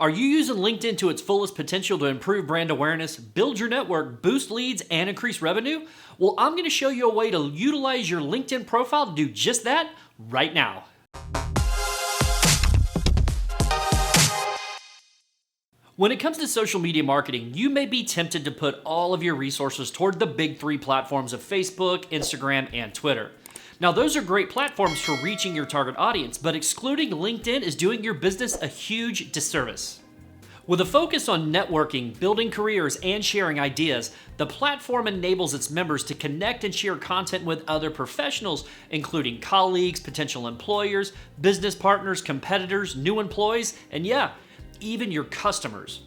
Are you using LinkedIn to its fullest potential to improve brand awareness, build your network, boost leads, and increase revenue? Well, I'm going to show you a way to utilize your LinkedIn profile to do just that right now. When it comes to social media marketing, you may be tempted to put all of your resources toward the big three platforms of Facebook, Instagram, and Twitter. Now, those are great platforms for reaching your target audience, but excluding LinkedIn is doing your business a huge disservice. With a focus on networking, building careers, and sharing ideas, the platform enables its members to connect and share content with other professionals, including colleagues, potential employers, business partners, competitors, new employees, and even your customers.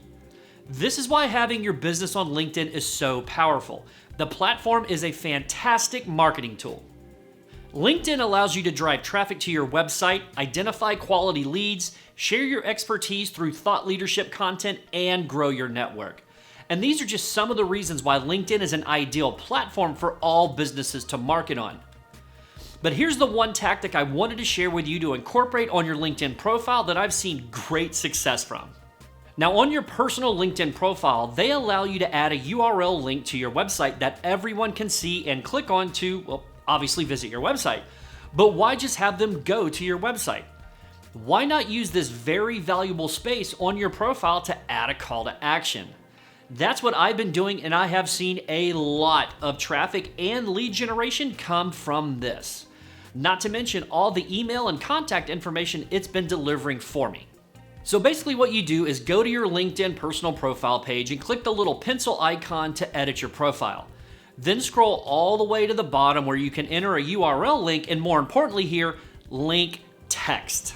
This is why having your business on LinkedIn is so powerful. The platform is a fantastic marketing tool. LinkedIn allows you to drive traffic to your website, identify quality leads, share your expertise through thought leadership content, and grow your network. And these are just some of the reasons why LinkedIn is an ideal platform for all businesses to market on. But here's the one tactic I wanted to share with you to incorporate on your LinkedIn profile that I've seen great success from. Now, on your personal LinkedIn profile, they allow you to add a URL link to your website that everyone can see and click on to, obviously visit your website. But why just have them go to your website? Why not use this very valuable space on your profile to add a call to action? That's what I've been doing, and I have seen a lot of traffic and lead generation come from this. Not to mention all the email and contact information it's been delivering for me. So basically what you do is go to your LinkedIn personal profile page and click the little pencil icon to edit your profile. Then scroll all the way to the bottom where you can enter a URL link, and more importantly here, link text.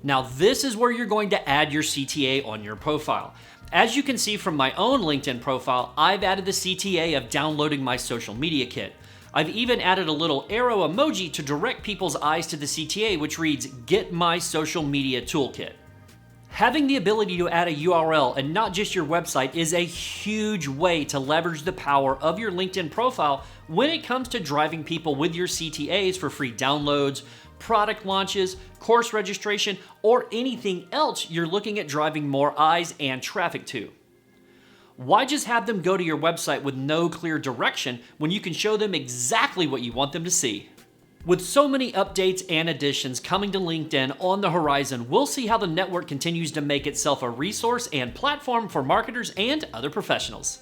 Now this is where you're going to add your CTA on your profile. As you can see from my own LinkedIn profile, I've added the CTA of downloading my social media kit. I've even added a little arrow emoji to direct people's eyes to the CTA, which reads, "Get my social media toolkit." Having the ability to add a URL and not just your website is a huge way to leverage the power of your LinkedIn profile when it comes to driving people with your CTAs for free downloads, product launches, course registration, or anything else you're looking at driving more eyes and traffic to. Why just have them go to your website with no clear direction when you can show them exactly what you want them to see? With so many updates and additions coming to LinkedIn on the horizon, we'll see how the network continues to make itself a resource and platform for marketers and other professionals.